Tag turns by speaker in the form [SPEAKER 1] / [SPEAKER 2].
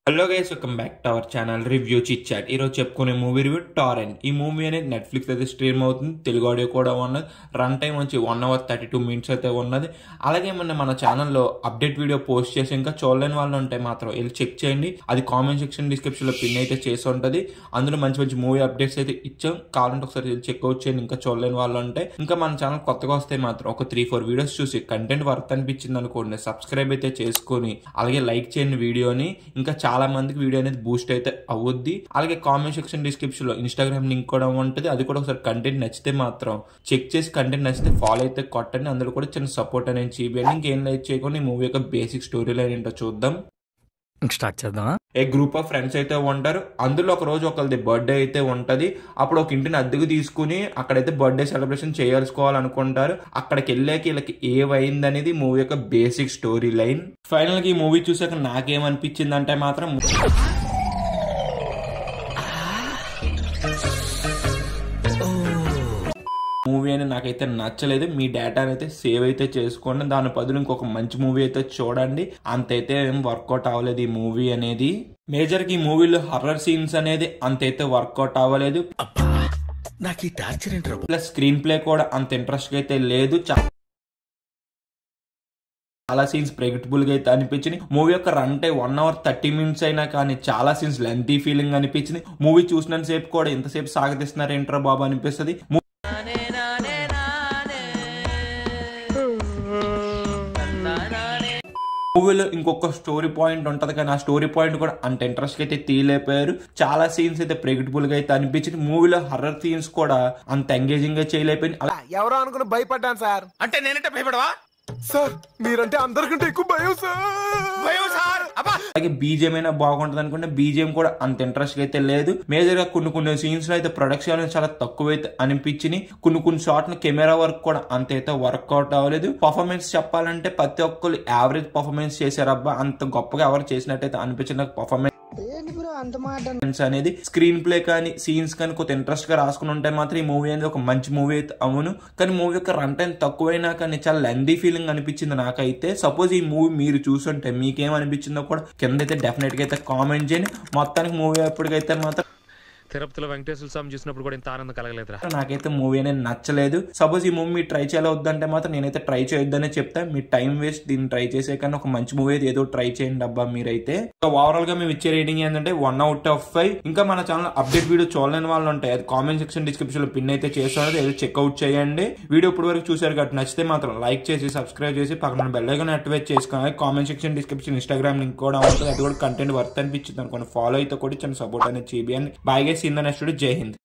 [SPEAKER 1] Hello guys, welcome back to our channel review chit chat. ఈరోజు చెప్పుకునే movie review Torrent. ఈ movie అనేది Netflix అయితే స్ట్రీమ్ అవుతుంది. తెలుగు ఆడియో కూడా ఉన్నది. రన్ టైం వచ్చి 1 hour 32 minutes అయితే ఉన్నది. అలాగే మన ఛానల్లో అప్డేట్ వీడియో పోస్ట్ చేసి ఇంకా చూడలేని వాళ్ళు ఉంటే మాత్రం వెళ్ళి చెక్ చేయండి. అది కామెంట్ సెక్షన్ డిస్క్రిప్షన్లో పిన్ అయితే చేసి ఉంటుంది. అందులో మంచి మంచి మూవీ అప్డేట్స్ అయితే ఇచ్చాం. కావాలంటే ఒకసారి వెళ్ళి చెక్అవుట్ చేయండి ఇంకా చూడలేని వాళ్ళు ఉంటే. ఇంకా మన ఛానల్ కొత్తగా వస్తే మాత్రం ఒక 3-4 వీడియోస్ చూసి కంటెంట్ వర్త్ అనిపించింది అనుకోండి, సబ్స్క్రైబ్ అయితే చేసుకొని అలాగే లైక్ చేయండి వీడియోని. ఇంకా చాలా మందికి వీడియో అనేది బూస్ట్ అయితే అవుద్ది. అలాగే కామెంట్ సెక్షన్ డిస్క్రిప్షన్ లో ఇన్స్టాగ్రామ్ లింక్ కూడా ఉంటుంది. అది కూడా ఒకసారి కంటెంట్ నచ్చితే మాత్రం చెక్ చేసి కంటెంట్ నచ్చితే ఫాలో అయితే కొట్టండి. అందులో కూడా చిన్న సపోర్ట్ అనేది చూపించండి. ఇంకేం లైక్ చేయకుండా ఈ మూవీ యొక్క బేసిక్ స్టోరీ లైన్ ఏంటో చూద్దాం.
[SPEAKER 2] స్టార్ట్ చేద్దాం.
[SPEAKER 1] ఏ గ్రూప్ ఆఫ్ ఫ్రెండ్స్ అయితే ఉంటారు. అందులో ఒక రోజు ఒకరిది బర్త్డే అయితే ఉంటది. అప్పుడు ఒక ఇంటిని అద్దెకు తీసుకుని అక్కడైతే బర్త్డే సెలబ్రేషన్ చేయాల్సుకోవాలనుకుంటారు. అక్కడికి వెళ్ళాక వీళ్ళకి ఏమైంది అనేది మూవీ యొక్క బేసిక్ స్టోరీ లైన్. ఫైనల్ గా ఈ మూవీ చూసాక నాకేమనిపించింది అంటే మాత్రం మూవీ అని నాకైతే నచ్చలేదు. మీ డేటాని అయితే సేవ్ అయితే చేసుకోండి. దాని బదులు ఇంకొక మంచి మూవీ అయితే చూడండి. అంతైతే ఏం వర్కౌట్ అవ్వలేదు ఈ మూవీ అనేది. మేజర్ కి ఈ మూవీలో హర్రర్ సీన్స్ అనేది అంతైతే వర్కౌట్ అవ్వలేదు. ప్లస్ స్క్రీన్ ప్లే కూడా అంత ఇంట్రెస్ట్ గా అయితే లేదు. చాలా సీన్స్ ప్రెడిక్టబుల్ గా అయితే అనిపించింది. మూవీ యొక్క రన్ టైం 1 hour 30 minutes అయినా కానీ చాలా సీన్స్ లెంతీ ఫీలింగ్ అనిపించింది. మూవీ చూసినంత సేపు కూడా ఎంతసేపు సాగతిస్తున్నారు ఏంట్రా బాబు అనిపిస్తుంది. మూవీలో ఇంకొక స్టోరీ పాయింట్ ఉంటది కానీ ఆ స్టోరీ పాయింట్ కూడా అంత ఇంట్రెస్ట్ అయితే తీయలేకపోయారు. చాలా సీన్స్ అయితే ప్రెడిక్టబుల్ గా అయితే అనిపించింది. మూవీలో హర్రర్ సీన్స్ కూడా అంత ఎంగేజింగ్ గా చేయలేకపోయింది.
[SPEAKER 3] ఎవరో అనుకుని భయపడ్డాను సార్.
[SPEAKER 2] అంటే నేనంటే భయపడవా
[SPEAKER 3] సార్? మీరంటే అందరికంటే ఎక్కువ భయం సార్.
[SPEAKER 1] అలాగే బీజిఎం అయినా బాగుంటది అనుకుంటే బీజిఎం కూడా అంత ఇంట్రెస్ట్ అయితే లేదు. మేజర్ గా కొన్ని సీన్స్ లో అయితే ప్రొడక్షన్ చాలా తక్కువ అయితే అనిపించింది. కొన్ని షార్ట్ కెమెరా వర్క్ కూడా అంత అయితే వర్కౌట్ అవ్వలేదు. పర్ఫార్మెన్స్ చెప్పాలంటే ప్రతి ఒక్కరు యావరేజ్ పర్ఫార్మెన్స్ చేశారబ్బా. అంత గొప్పగా ఎవరు చేసినట్టయితే అనిపించింది నాకు పర్ఫార్మెన్స్ అనేది. స్క్రీన్ ప్లే కానీ సీన్స్ కానీ కొంత ఇంట్రెస్ట్ గా రాసుకుని ఉంటే మాత్రం ఈ మూవీ అనేది ఒక మంచి మూవీ అయితే అవును. కానీ మూవీ యొక్క రన్ టైం తక్కువైనా కానీ చాలా లెందీ ఫీలింగ్ అనిపించింది నాకైతే. సపోజ్ ఈ మూవీ మీరు చూసుంటే మీకేం అనిపించిందో కూడా కింద అయితే డెఫినెట్ గా అయితే కామెంట్ చేయండి. మొత్తానికి మూవీ ఎప్పటికైతే మాత్రం
[SPEAKER 2] తిరుపతిలో వెంకటేశ్వర స్వామి చూసినప్పుడు కూడా ఇంత ఆనందం కలగలేదురా.
[SPEAKER 1] నాకైతే మూవీ అనేది నచ్చలేదు. సపోజ్ ఈ మూవీ మీరు ట్రై చేయవద్దంటే మాత్రం నేనైతే ట్రై చేయొద్దనే చెప్తా. మీ టైం వేస్ట్ దీన్ని ట్రై చేసే కానీ ఒక మంచి మూవీ అయితే ఏదో ట్రై చేయండి అబ్బా మీరైతే. ఓవరాల్ గా మేము ఇచ్చే రేటింగ్ ఏంటంటే 1 out of 5. ఇంకా మన ఛానల్ అప్డేట్ వీడియో చూడలేని వాళ్ళు ఉంటాయి, అది కామెంట్ సెక్షన్ డిస్క్రిప్షన్ లో పిన్ అయితే చేస్తున్నది, ఏదో చెక్అవుట్ చేయండి. వీడియో ఇప్పుడు వరకు చూసారు కాబట్టి నచ్చితే మాత్రం లైక్ చేసి సబ్స్క్రైబ్ చేసి పక్కన బెల్ ఐకాన్ యాక్టివేట్ చేసుకోవాలి. Comment section description Instagram link కూడా ఉంటుంది. అది కూడా కంటెంట్ వర్త్ అనిపించింది అనుకోండి, ఫాలో అయితే కూడా చిన్న సపోర్ట్ అనేది చేయండి. Bye guys, in the next video. Jai Hind.